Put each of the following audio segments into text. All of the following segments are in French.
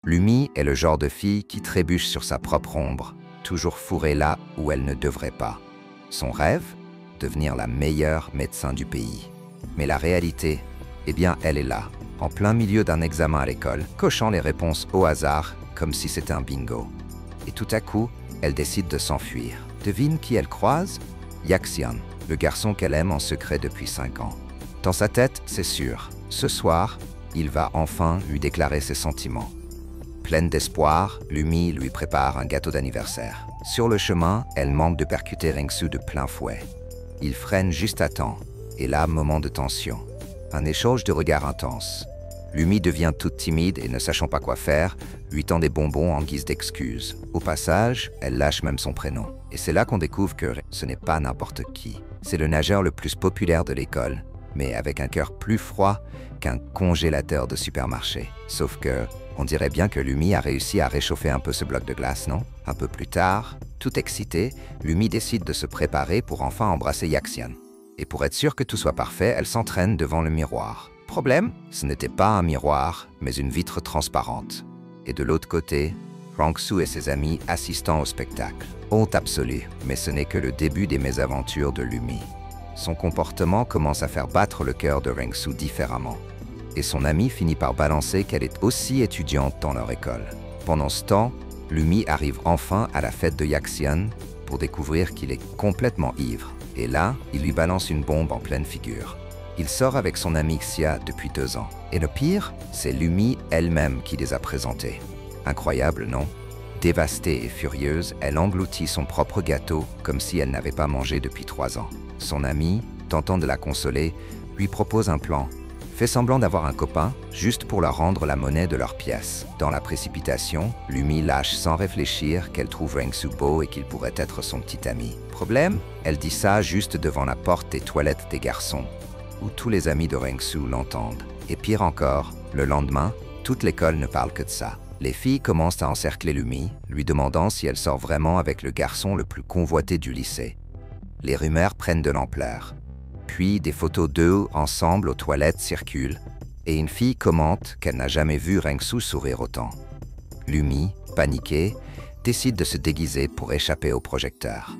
Lumi est le genre de fille qui trébuche sur sa propre ombre, toujours fourrée là où elle ne devrait pas. Son rêve? Devenir la meilleure médecin du pays. Mais la réalité, eh bien, elle est là, en plein milieu d'un examen à l'école, cochant les réponses au hasard, comme si c'était un bingo. Et tout à coup, elle décide de s'enfuir. Devine qui elle croise? Yaxian, le garçon qu'elle aime en secret depuis 5 ans. Dans sa tête, c'est sûr, ce soir, il va enfin lui déclarer ses sentiments. Pleine d'espoir, Lumi lui prépare un gâteau d'anniversaire. Sur le chemin, elle manque de percuter Rengsu de plein fouet. Il freine juste à temps, et là, moment de tension. Un échange de regards intense. Lumi devient toute timide et ne sachant pas quoi faire, lui tend des bonbons en guise d'excuse. Au passage, elle lâche même son prénom. Et c'est là qu'on découvre que ce n'est pas n'importe qui. C'est le nageur le plus populaire de l'école, mais avec un cœur plus froid qu'un congélateur de supermarché. Sauf que, on dirait bien que Lumi a réussi à réchauffer un peu ce bloc de glace, non? Un peu plus tard, tout excitée, Lumi décide de se préparer pour enfin embrasser Yaxian. Et pour être sûre que tout soit parfait, elle s'entraîne devant le miroir. Problème, ce n'était pas un miroir, mais une vitre transparente. Et de l'autre côté, Rangsu et ses amis assistant au spectacle. Honte absolue, mais ce n'est que le début des mésaventures de Lumi. Son comportement commence à faire battre le cœur de Rangsu différemment. Et son ami finit par balancer qu'elle est aussi étudiante dans leur école. Pendant ce temps, Lumi arrive enfin à la fête de Yaxian pour découvrir qu'il est complètement ivre. Et là, il lui balance une bombe en pleine figure. Il sort avec son amie Xia depuis 2 ans. Et le pire, c'est Lumi elle-même qui les a présentés. Incroyable, non? Dévastée et furieuse, elle engloutit son propre gâteau comme si elle n'avait pas mangé depuis 3 ans. Son amie, tentant de la consoler, lui propose un plan. Fait semblant d'avoir un copain, juste pour leur rendre la monnaie de leur pièce. Dans la précipitation, Lumi lâche sans réfléchir qu'elle trouve Rangsu beau et qu'il pourrait être son petit ami. Problème? Elle dit ça juste devant la porte des toilettes des garçons, où tous les amis de Rangsu l'entendent. Et pire encore, le lendemain, toute l'école ne parle que de ça. Les filles commencent à encercler Lumi, lui demandant si elle sort vraiment avec le garçon le plus convoité du lycée. Les rumeurs prennent de l'ampleur. Puis des photos d'eux ensemble aux toilettes circulent, et une fille commente qu'elle n'a jamais vu Rangsu sourire autant. Lumi, paniquée, décide de se déguiser pour échapper au projecteur.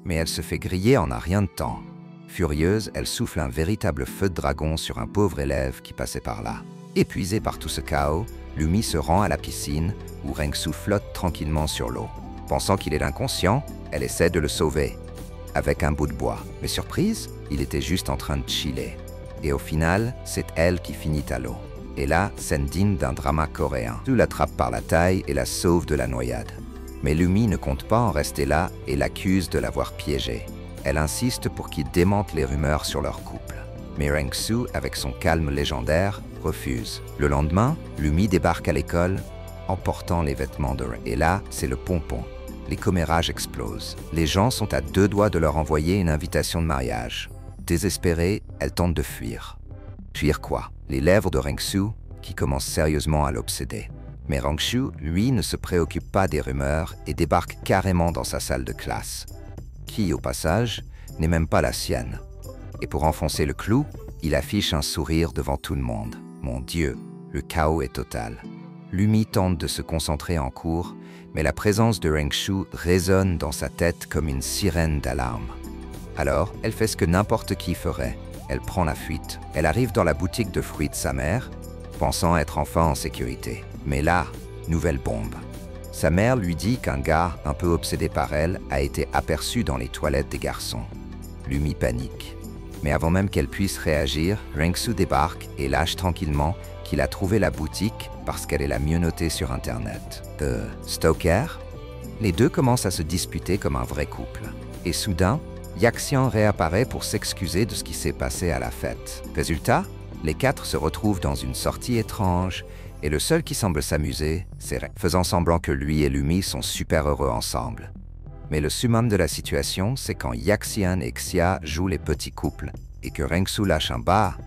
Mais elle se fait griller en un rien de temps. Furieuse, elle souffle un véritable feu de dragon sur un pauvre élève qui passait par là. Épuisée par tout ce chaos, Lumi se rend à la piscine où Rangsu flotte tranquillement sur l'eau. Pensant qu'il est inconscient, elle essaie de le sauver avec un bout de bois. Mais surprise, il était juste en train de chiller. Et au final, c'est elle qui finit à l'eau. Et là, scène digne d'un drama coréen. Tu l'attrape par la taille et la sauve de la noyade. Mais Lumi ne compte pas en rester là et l'accuse de l'avoir piégé. Elle insiste pour qu'il démente les rumeurs sur leur couple. Mais Rangsu, avec son calme légendaire, refuse. Le lendemain, Lumi débarque à l'école en portant les vêtements de Rangsu. Et là, c'est le pompon. Les commérages explosent. Les gens sont à 2 doigts de leur envoyer une invitation de mariage. Désespérée, elle tente de fuir. Fuir quoi? Les lèvres de Rangsu, qui commencent sérieusement à l'obséder. Mais Rangsu, lui, ne se préoccupe pas des rumeurs et débarque carrément dans sa salle de classe, qui, au passage, n'est même pas la sienne. Et pour enfoncer le clou, il affiche un sourire devant tout le monde. Mon Dieu, le chaos est total. Lumi tente de se concentrer en cours, mais la présence de Rangsu résonne dans sa tête comme une sirène d'alarme. Alors, elle fait ce que n'importe qui ferait. Elle prend la fuite. Elle arrive dans la boutique de fruits de sa mère, pensant être enfin en sécurité. Mais là, nouvelle bombe. Sa mère lui dit qu'un gars, un peu obsédé par elle, a été aperçu dans les toilettes des garçons. Lumi panique. Mais avant même qu'elle puisse réagir, Rangsu débarque et lâche tranquillement qu'il a trouvé la boutique parce qu'elle est la mieux notée sur Internet. Stalker? Les deux commencent à se disputer comme un vrai couple. Et soudain, Yaxian réapparaît pour s'excuser de ce qui s'est passé à la fête. Résultat, les 4 se retrouvent dans une sortie étrange et le seul qui semble s'amuser, c'est Ren, faisant semblant que lui et Lumi sont super heureux ensemble. Mais le summum de la situation, c'est quand Yaxian et Xia jouent les petits couples et que Rangsu lâche un « bah,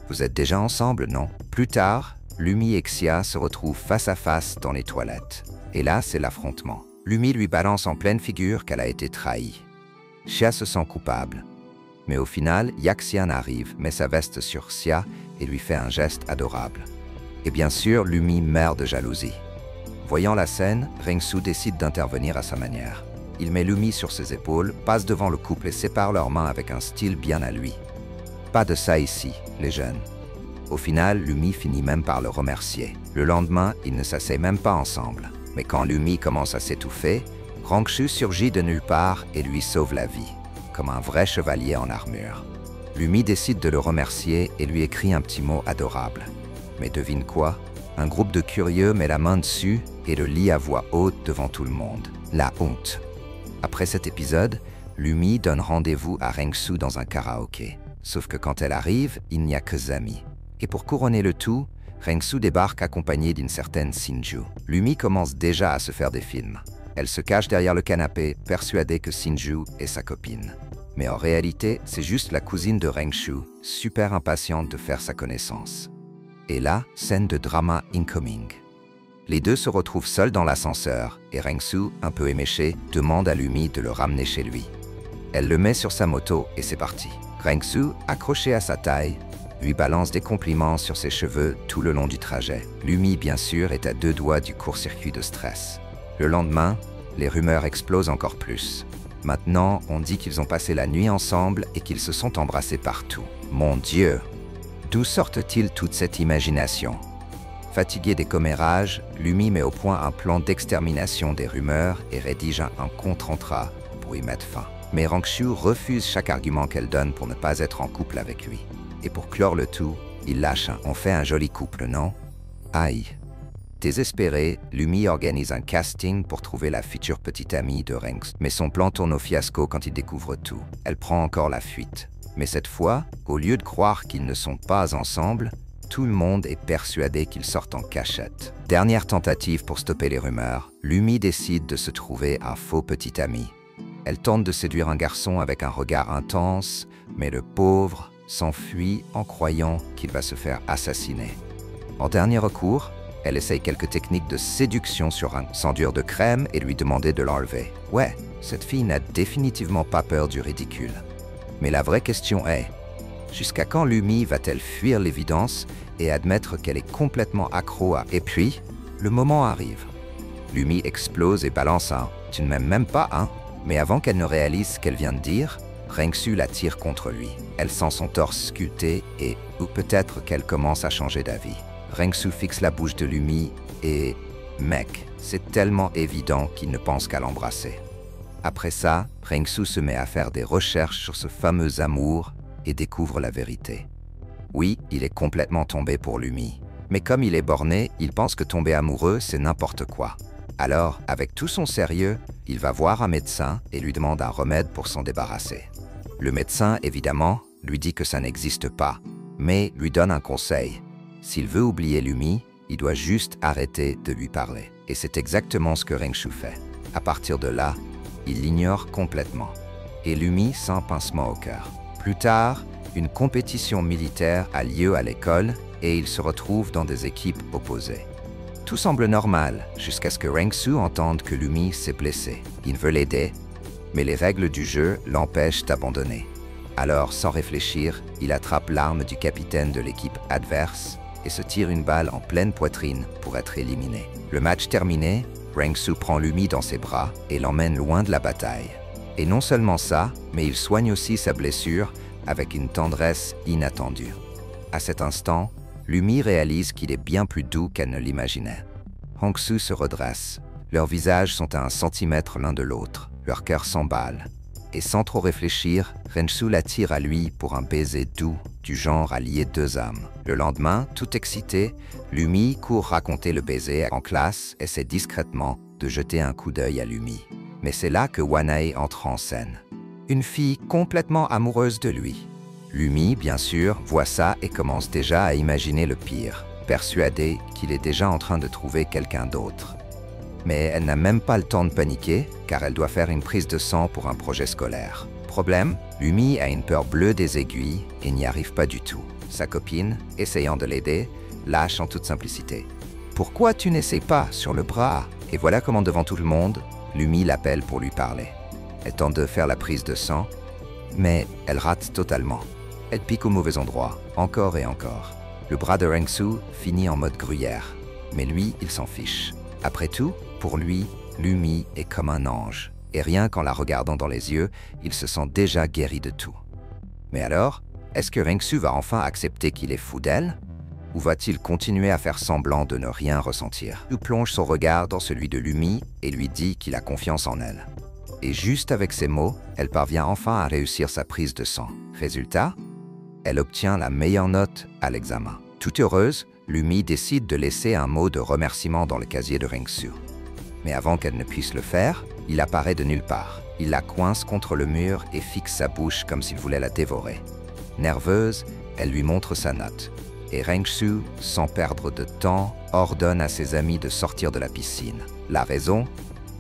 vous êtes déjà ensemble, non ?» Plus tard, Lumi et Xia se retrouvent face à face dans les toilettes. Et là, c'est l'affrontement. Lumi lui balance en pleine figure qu'elle a été trahie. Xia se sent coupable. Mais au final, Yaxian arrive, met sa veste sur Xia et lui fait un geste adorable. Et bien sûr, Lumi meurt de jalousie. Voyant la scène, Rengsu décide d'intervenir à sa manière. Il met Lumi sur ses épaules, passe devant le couple et sépare leurs mains avec un style bien à lui. Pas de ça ici, les jeunes. Au final, Lumi finit même par le remercier. Le lendemain, ils ne s'asseyent même pas ensemble. Mais quand Lumi commence à s'étouffer, Rengsu surgit de nulle part et lui sauve la vie, comme un vrai chevalier en armure. Lumi décide de le remercier et lui écrit un petit mot adorable. Mais devine quoi? Un groupe de curieux met la main dessus et le lit à voix haute devant tout le monde. La honte. Après cet épisode, Lumi donne rendez-vous à Rengsu dans un karaoké. Sauf que quand elle arrive, il n'y a que Zami. Et pour couronner le tout, Rengsu débarque accompagné d'une certaine Sinju. Lumi commence déjà à se faire des films. Elle se cache derrière le canapé, persuadée que Sinju est sa copine. Mais en réalité, c'est juste la cousine de Rengsu, super impatiente de faire sa connaissance. Et là, scène de drama incoming. Les deux se retrouvent seuls dans l'ascenseur et Rengsu, un peu éméché, demande à Lumi de le ramener chez lui. Elle le met sur sa moto et c'est parti. Rengsu, accroché à sa taille, lui balance des compliments sur ses cheveux tout le long du trajet. Lumi, bien sûr, est à 2 doigts du court-circuit de stress. Le lendemain, les rumeurs explosent encore plus. Maintenant, on dit qu'ils ont passé la nuit ensemble et qu'ils se sont embrassés partout. Mon Dieu! D'où sortent-ils toute cette imagination? Fatigué des commérages, Lumi met au point un plan d'extermination des rumeurs et rédige un contre-entra pour y mettre fin. Mais Rengsu refuse chaque argument qu'elle donne pour ne pas être en couple avec lui. Et pour clore le tout, il lâche un « on fait un joli couple, non ?» Aïe. Désespérée, Lumi organise un casting pour trouver la future petite amie de Rengsu. Mais son plan tourne au fiasco quand il découvre tout. Elle prend encore la fuite. Mais cette fois, au lieu de croire qu'ils ne sont pas ensemble, tout le monde est persuadé qu'ils sortent en cachette. Dernière tentative pour stopper les rumeurs, Lumi décide de se trouver un faux petit ami. Elle tente de séduire un garçon avec un regard intense, mais le pauvre s'enfuit en croyant qu'il va se faire assassiner. En dernier recours, elle essaye quelques techniques de séduction sur un s'enduire de crème et lui demander de l'enlever. Ouais, cette fille n'a définitivement pas peur du ridicule. Mais la vraie question est, jusqu'à quand Lumi va-t-elle fuir l'évidence et admettre qu'elle est complètement accro à... Et puis, le moment arrive. Lumi explose et balance un « tu ne m'aimes même pas, hein ?» Mais avant qu'elle ne réalise ce qu'elle vient de dire, Rengsu la tire contre lui. Elle sent son torse sculpté et, ou peut-être qu'elle commence à changer d'avis. Rengsu fixe la bouche de Lumi et... Mec, c'est tellement évident qu'il ne pense qu'à l'embrasser. Après ça, Rengsu se met à faire des recherches sur ce fameux amour et découvre la vérité. Oui, il est complètement tombé pour Lumi. Mais comme il est borné, il pense que tomber amoureux, c'est n'importe quoi. Alors, avec tout son sérieux, il va voir un médecin et lui demande un remède pour s'en débarrasser. Le médecin, évidemment, lui dit que ça n'existe pas, mais lui donne un conseil. S'il veut oublier Lumi, il doit juste arrêter de lui parler. Et c'est exactement ce que Rengsu fait. À partir de là, il l'ignore complètement. Et Lumi sent un pincement au cœur. Plus tard, une compétition militaire a lieu à l'école et ils se retrouvent dans des équipes opposées. Tout semble normal jusqu'à ce que Rengsu entende que Lumi s'est blessée. Il veut l'aider, mais les règles du jeu l'empêchent d'abandonner. Alors, sans réfléchir, il attrape l'arme du capitaine de l'équipe adverse et se tire une balle en pleine poitrine pour être éliminé. Le match terminé, Rengsu prend Lumi dans ses bras et l'emmène loin de la bataille. Et non seulement ça, mais il soigne aussi sa blessure avec une tendresse inattendue. À cet instant, Lumi réalise qu'il est bien plus doux qu'elle ne l'imaginait. Rengsu se redresse. Leurs visages sont à 1 centimètre l'un de l'autre. Leur cœur s'emballe. Et sans trop réfléchir, Rengsu l'attire à lui pour un baiser doux, du genre à lier 2 âmes. Le lendemain, tout excité, Lumi court raconter le baiser en classe et essaie discrètement de jeter un coup d'œil à Lumi. Mais c'est là que Wanae entre en scène. Une fille complètement amoureuse de lui. Lumi, bien sûr, voit ça et commence déjà à imaginer le pire, persuadée qu'il est déjà en train de trouver quelqu'un d'autre. Mais elle n'a même pas le temps de paniquer, car elle doit faire une prise de sang pour un projet scolaire. Problème, Lumi a une peur bleue des aiguilles et n'y arrive pas du tout. Sa copine, essayant de l'aider, lâche en toute simplicité. « Pourquoi tu n'essaies pas sur le bras ?» Et voilà comment devant tout le monde, Lumi l'appelle pour lui parler. Elle tente de faire la prise de sang, mais elle rate totalement. Elle pique au mauvais endroit, encore et encore. Le bras de Rengsu finit en mode gruyère, mais lui, il s'en fiche. Après tout, pour lui, Lumi est comme un ange, et rien qu'en la regardant dans les yeux, il se sent déjà guéri de tout. Mais alors, est-ce que Rengsu va enfin accepter qu'il est fou d'elle? Ou va-t-il continuer à faire semblant de ne rien ressentir? Il plonge son regard dans celui de Lumi et lui dit qu'il a confiance en elle. Et juste avec ces mots, elle parvient enfin à réussir sa prise de sang. Résultat, elle obtient la meilleure note à l'examen. Toute heureuse, Lumi décide de laisser un mot de remerciement dans le casier de Rengsu. Mais avant qu'elle ne puisse le faire, il apparaît de nulle part. Il la coince contre le mur et fixe sa bouche comme s'il voulait la dévorer. Nerveuse, elle lui montre sa note. Et Rengsu, sans perdre de temps, ordonne à ses amis de sortir de la piscine. La raison?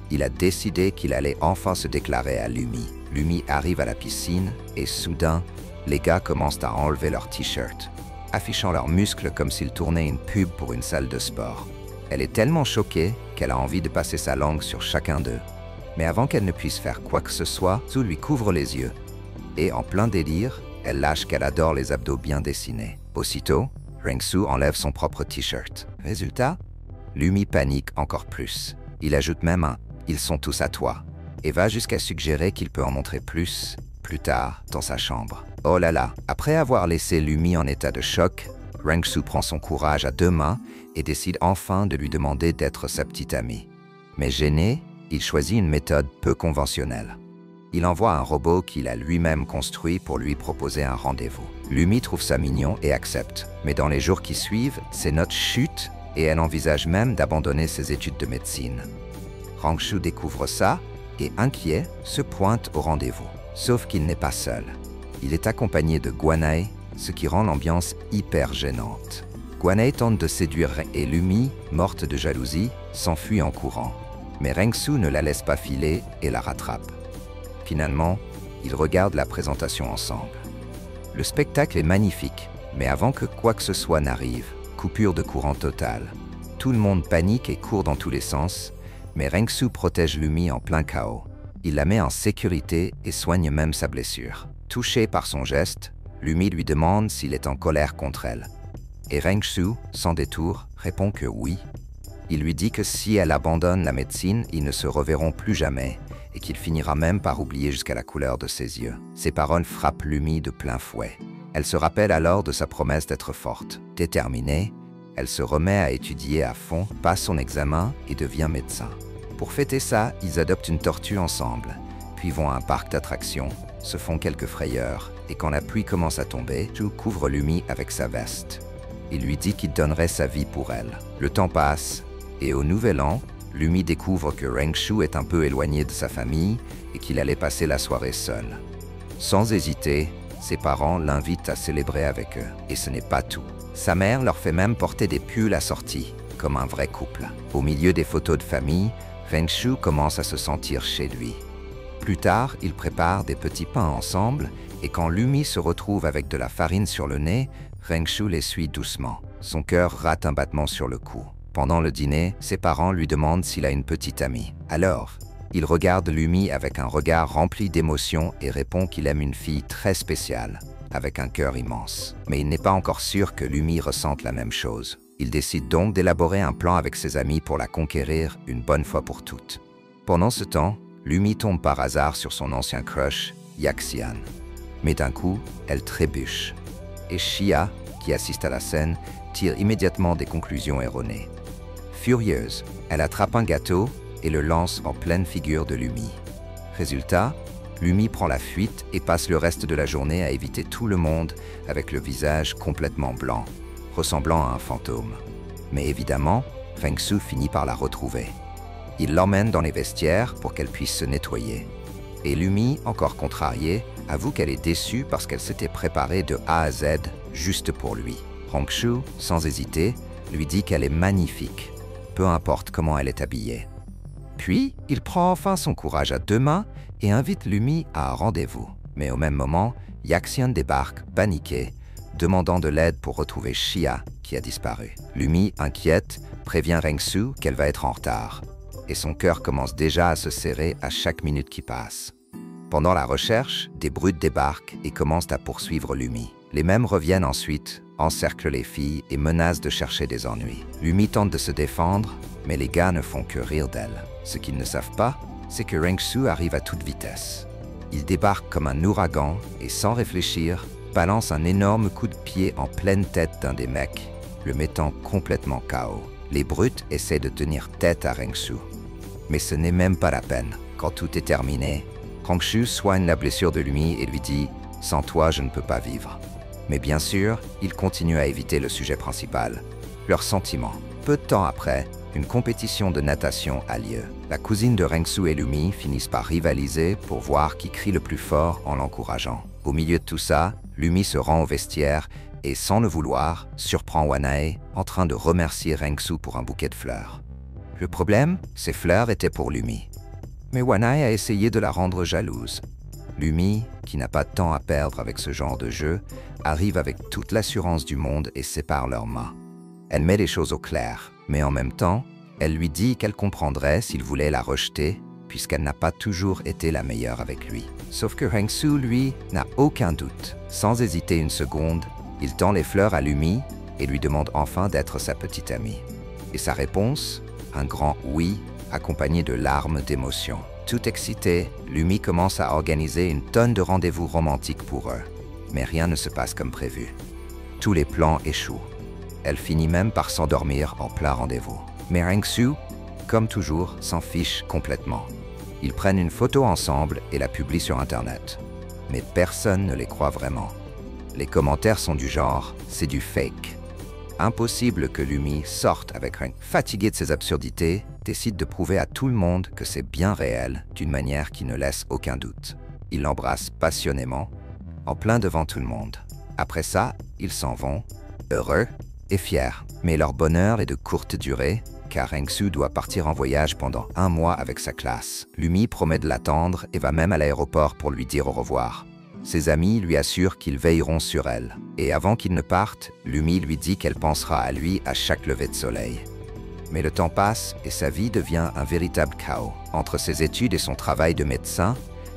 Il a décidé qu'il allait enfin se déclarer à Lumi. Lumi arrive à la piscine et soudain, les gars commencent à enlever leurs t-shirts, affichant leurs muscles comme s'ils tournaient une pub pour une salle de sport. Elle est tellement choquée qu'elle a envie de passer sa langue sur chacun d'eux. Mais avant qu'elle ne puisse faire quoi que ce soit, Zhu lui couvre les yeux. Et en plein délire, elle lâche qu'elle adore les abdos bien dessinés. Aussitôt, Rengsu enlève son propre t-shirt. Résultat, Lumi panique encore plus. Il ajoute même un « ils sont tous à toi » et va jusqu'à suggérer qu'il peut en montrer plus tard, dans sa chambre. Oh là là, après avoir laissé Lumi en état de choc, Rengsu prend son courage à 2 mains et décide enfin de lui demander d'être sa petite amie. Mais gêné, il choisit une méthode peu conventionnelle. Il envoie un robot qu'il a lui-même construit pour lui proposer un rendez-vous. Lumi trouve ça mignon et accepte. Mais dans les jours qui suivent, ses notes chutent et elle envisage même d'abandonner ses études de médecine. Rengsu découvre ça et, inquiet, se pointe au rendez-vous. Sauf qu'il n'est pas seul. Il est accompagné de Guanai, ce qui rend l'ambiance hyper gênante. Guanai tente de séduire et Lumi, morte de jalousie, s'enfuit en courant. Mais Rengsu ne la laisse pas filer et la rattrape. Finalement, ils regardent la présentation ensemble. Le spectacle est magnifique, mais avant que quoi que ce soit n'arrive, coupure de courant totale. Tout le monde panique et court dans tous les sens, mais Rengsu protège Lumi en plein chaos. Il la met en sécurité et soigne même sa blessure. Touché par son geste, Lumi lui demande s'il est en colère contre elle. Et Rengsu, sans détour, répond que oui. Il lui dit que si elle abandonne la médecine, ils ne se reverront plus jamais et qu'il finira même par oublier jusqu'à la couleur de ses yeux. Ces paroles frappent Lumi de plein fouet. Elle se rappelle alors de sa promesse d'être forte. Déterminée, elle se remet à étudier à fond, passe son examen et devient médecin. Pour fêter ça, ils adoptent une tortue ensemble, puis vont à un parc d'attractions, se font quelques frayeurs, et quand la pluie commence à tomber, Zhu couvre Lumi avec sa veste. Il lui dit qu'il donnerait sa vie pour elle. Le temps passe, et au nouvel an, Lumi découvre que Rengsu est un peu éloigné de sa famille et qu'il allait passer la soirée seul. Sans hésiter, ses parents l'invitent à célébrer avec eux. Et ce n'est pas tout. Sa mère leur fait même porter des pulls assortis, comme un vrai couple. Au milieu des photos de famille, Rengsu commence à se sentir chez lui. Plus tard, ils préparent des petits pains ensemble et quand Lumi se retrouve avec de la farine sur le nez, Rengsu l'essuie doucement. Son cœur rate un battement sur le cou. Pendant le dîner, ses parents lui demandent s'il a une petite amie. Alors, il regarde Lumi avec un regard rempli d'émotion et répond qu'il aime une fille très spéciale, avec un cœur immense. Mais il n'est pas encore sûr que Lumi ressente la même chose. Il décide donc d'élaborer un plan avec ses amis pour la conquérir une bonne fois pour toutes. Pendant ce temps, Lumi tombe par hasard sur son ancien crush, Yaxian. Mais d'un coup, elle trébuche. Et Xia, qui assiste à la scène, tire immédiatement des conclusions erronées. Furieuse, elle attrape un gâteau et le lance en pleine figure de Lumi. Résultat, Lumi prend la fuite et passe le reste de la journée à éviter tout le monde avec le visage complètement blanc, ressemblant à un fantôme. Mais évidemment, Rengsu finit par la retrouver. Il l'emmène dans les vestiaires pour qu'elle puisse se nettoyer. Et Lumi, encore contrariée, avoue qu'elle est déçue parce qu'elle s'était préparée de A à Z juste pour lui. Rengsu, sans hésiter, lui dit qu'elle est magnifique, peu importe comment elle est habillée. Puis, il prend enfin son courage à 2 mains et invite Lumi à un rendez-vous. Mais au même moment, Yaxian débarque, paniqué, demandant de l'aide pour retrouver Xia, qui a disparu. Lumi, inquiète, prévient Rengsu qu'elle va être en retard. Et son cœur commence déjà à se serrer à chaque minute qui passe. Pendant la recherche, des brutes débarquent et commencent à poursuivre Lumi. Les mêmes reviennent ensuite, encerclent les filles et menacent de chercher des ennuis. Lumi tente de se défendre, Mais les gars ne font que rire d'elle. Ce qu'ils ne savent pas, c'est que Rengsu arrive à toute vitesse. Il débarque comme un ouragan et sans réfléchir, balance un énorme coup de pied en pleine tête d'un des mecs, le mettant complètement KO. Les brutes essaient de tenir tête à Rengsu. Mais ce n'est même pas la peine. Quand tout est terminé, Rengsu soigne la blessure de Lumi et lui dit « Sans toi, je ne peux pas vivre ». Mais bien sûr, il continue à éviter le sujet principal, leurs sentiments. Peu de temps après, une compétition de natation a lieu. La cousine de Rengsu et Lumi finissent par rivaliser pour voir qui crie le plus fort en l'encourageant. Au milieu de tout ça, Lumi se rend au vestiaire et, sans le vouloir, surprend Wanae en train de remercier Rengsu pour un bouquet de fleurs. Le problème, ces fleurs étaient pour Lumi. Mais Wanae a essayé de la rendre jalouse. Lumi, qui n'a pas de temps à perdre avec ce genre de jeu, arrive avec toute l'assurance du monde et sépare leurs mains. Elle met les choses au clair, mais en même temps, elle lui dit qu'elle comprendrait s'il voulait la rejeter, puisqu'elle n'a pas toujours été la meilleure avec lui. Sauf que Rengsu, lui, n'a aucun doute. Sans hésiter une seconde, il tend les fleurs à Lumi et lui demande enfin d'être sa petite amie. Et sa réponse, un grand oui, accompagné de larmes d'émotion. Tout excité, Lumi commence à organiser une tonne de rendez-vous romantiques pour eux. Mais rien ne se passe comme prévu. Tous les plans échouent. Elle finit même par s'endormir en plein rendez-vous. Mais Rengsu, comme toujours, s'en fiche complètement. Ils prennent une photo ensemble et la publient sur Internet. Mais personne ne les croit vraiment. Les commentaires sont du genre « c'est du fake ». Impossible que Lumi sorte avec Rengsu. Fatigué de ses absurdités, décide de prouver à tout le monde que c'est bien réel, d'une manière qui ne laisse aucun doute. Il l'embrasse passionnément, en plein devant tout le monde. Après ça, ils s'en vont, heureux et fiers. Mais leur bonheur est de courte durée, car Rengsu doit partir en voyage pendant 1 mois avec sa classe. Lumi promet de l'attendre et va même à l'aéroport pour lui dire au revoir. Ses amis lui assurent qu'ils veilleront sur elle. Et avant qu'ils ne partent, Lumi lui dit qu'elle pensera à lui à chaque lever de soleil. Mais le temps passe et sa vie devient un véritable chaos. Entre ses études et son travail de médecin,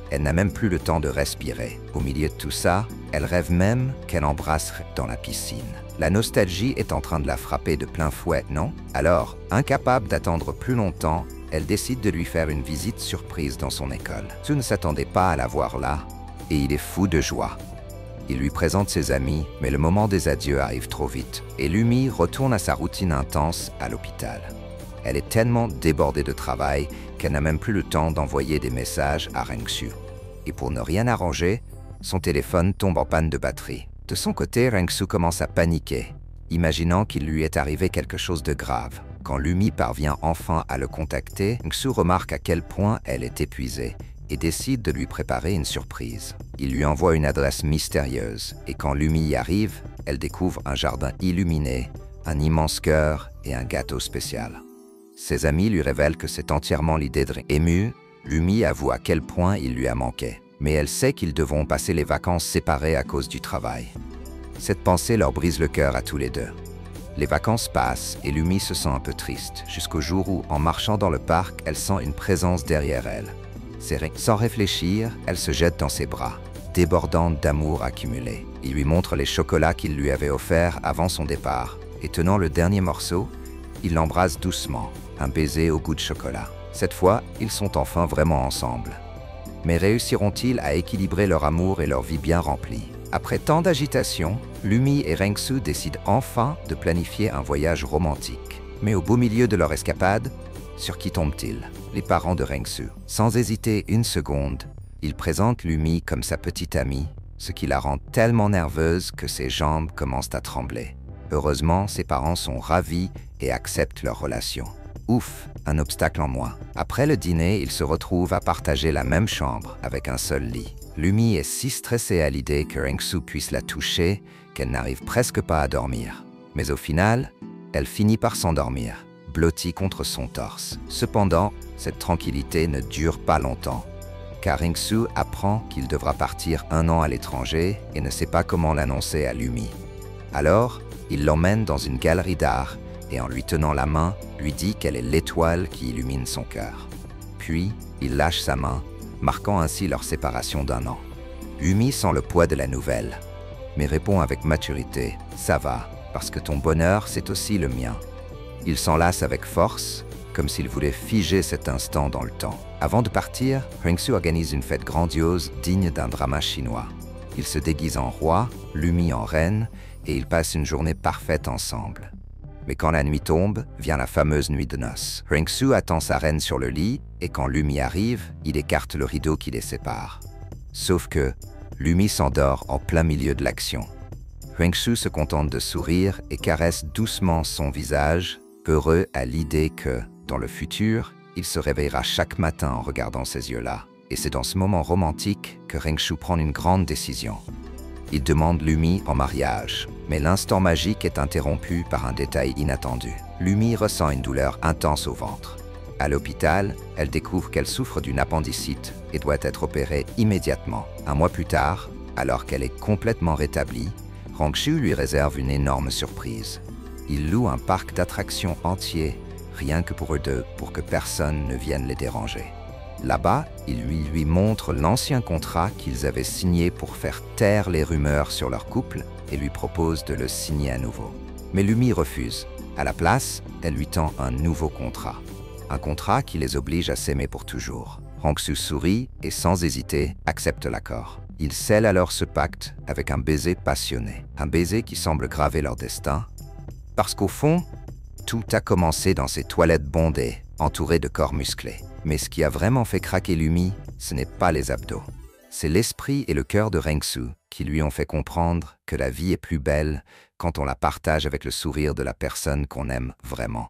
elle n'a même plus le temps de respirer. Au milieu de tout ça, elle rêve même qu'elle embrasserait dans la piscine. La nostalgie est en train de la frapper de plein fouet, non? Alors, incapable d'attendre plus longtemps, elle décide de lui faire une visite surprise dans son école. Su ne s'attendait pas à la voir là, et il est fou de joie. Il lui présente ses amis, mais le moment des adieux arrive trop vite, et Lumi retourne à sa routine intense à l'hôpital. Elle est tellement débordée de travail qu'elle n'a même plus le temps d'envoyer des messages à Rengsu. Et pour ne rien arranger, son téléphone tombe en panne de batterie. De son côté, Rengsu commence à paniquer, imaginant qu'il lui est arrivé quelque chose de grave. Quand Lumi parvient enfin à le contacter, Rengsu remarque à quel point elle est épuisée et décide de lui préparer une surprise. Il lui envoie une adresse mystérieuse, et quand Lumi y arrive, elle découvre un jardin illuminé, un immense cœur et un gâteau spécial. Ses amis lui révèlent que c'est entièrement l'idée de Rengsu. Émue, Lumi avoue à quel point il lui a manqué. Mais elle sait qu'ils devront passer les vacances séparés à cause du travail. Cette pensée leur brise le cœur à tous les deux. Les vacances passent et Lumi se sent un peu triste, jusqu'au jour où, en marchant dans le parc, elle sent une présence derrière elle. Sans réfléchir, elle se jette dans ses bras, débordante d'amour accumulé. Il lui montre les chocolats qu'il lui avait offerts avant son départ, et tenant le dernier morceau, il l'embrasse doucement, un baiser au goût de chocolat. Cette fois, ils sont enfin vraiment ensemble. Mais réussiront-ils à équilibrer leur amour et leur vie bien remplie? Après tant d'agitation, Lumi et Rengsu décident enfin de planifier un voyage romantique. Mais au beau milieu de leur escapade, sur qui tombent-ils? Les parents de Rengsu. Sans hésiter une seconde, ils présentent Lumi comme sa petite amie, ce qui la rend tellement nerveuse que ses jambes commencent à trembler. Heureusement, ses parents sont ravis et acceptent leur relation. Ouf, un obstacle en moins. Après le dîner, ils se retrouvent à partager la même chambre avec un seul lit. Lumi est si stressée à l'idée que Rengsu puisse la toucher qu'elle n'arrive presque pas à dormir. Mais au final, elle finit par s'endormir, blottie contre son torse. Cependant, cette tranquillité ne dure pas longtemps, car Rengsu apprend qu'il devra partir 1 an à l'étranger et ne sait pas comment l'annoncer à Lumi. Alors, il l'emmène dans une galerie d'art et en lui tenant la main, lui dit qu'elle est l'étoile qui illumine son cœur. Puis, il lâche sa main, marquant ainsi leur séparation d'1 an. Lumi sent le poids de la nouvelle, mais répond avec maturité « Ça va, parce que ton bonheur, c'est aussi le mien ». Il s'enlace avec force, comme s'il voulait figer cet instant dans le temps. Avant de partir, Rengsu organise une fête grandiose digne d'un drama chinois. Ils se déguisent en roi, Lumi en reine, et ils passent une journée parfaite ensemble. Mais quand la nuit tombe, vient la fameuse nuit de noces. Rengsu attend sa reine sur le lit, et quand Lumi arrive, il écarte le rideau qui les sépare. Sauf que Lumi s'endort en plein milieu de l'action. Rengsu se contente de sourire et caresse doucement son visage, heureux à l'idée que, dans le futur, il se réveillera chaque matin en regardant ces yeux-là. Et c'est dans ce moment romantique que Rengsu prend une grande décision. Il demande Lumi en mariage, mais l'instant magique est interrompu par un détail inattendu. Lumi ressent une douleur intense au ventre. À l'hôpital, elle découvre qu'elle souffre d'une appendicite et doit être opérée immédiatement. Un mois plus tard, alors qu'elle est complètement rétablie, Rengsu lui réserve une énorme surprise. Il loue un parc d'attractions entier, rien que pour eux deux, pour que personne ne vienne les déranger. Là-bas, il lui montre l'ancien contrat qu'ils avaient signé pour faire taire les rumeurs sur leur couple et lui propose de le signer à nouveau. Mais Lumi refuse. À la place, elle lui tend un nouveau contrat. Un contrat qui les oblige à s'aimer pour toujours. Rengsu sourit et sans hésiter, accepte l'accord. Ils scellent alors ce pacte avec un baiser passionné. Un baiser qui semble graver leur destin. Parce qu'au fond, tout a commencé dans ces toilettes bondées, entourées de corps musclés. Mais ce qui a vraiment fait craquer Lumi, ce n'est pas les abdos. C'est l'esprit et le cœur de Rengsu qui lui ont fait comprendre que la vie est plus belle quand on la partage avec le sourire de la personne qu'on aime vraiment.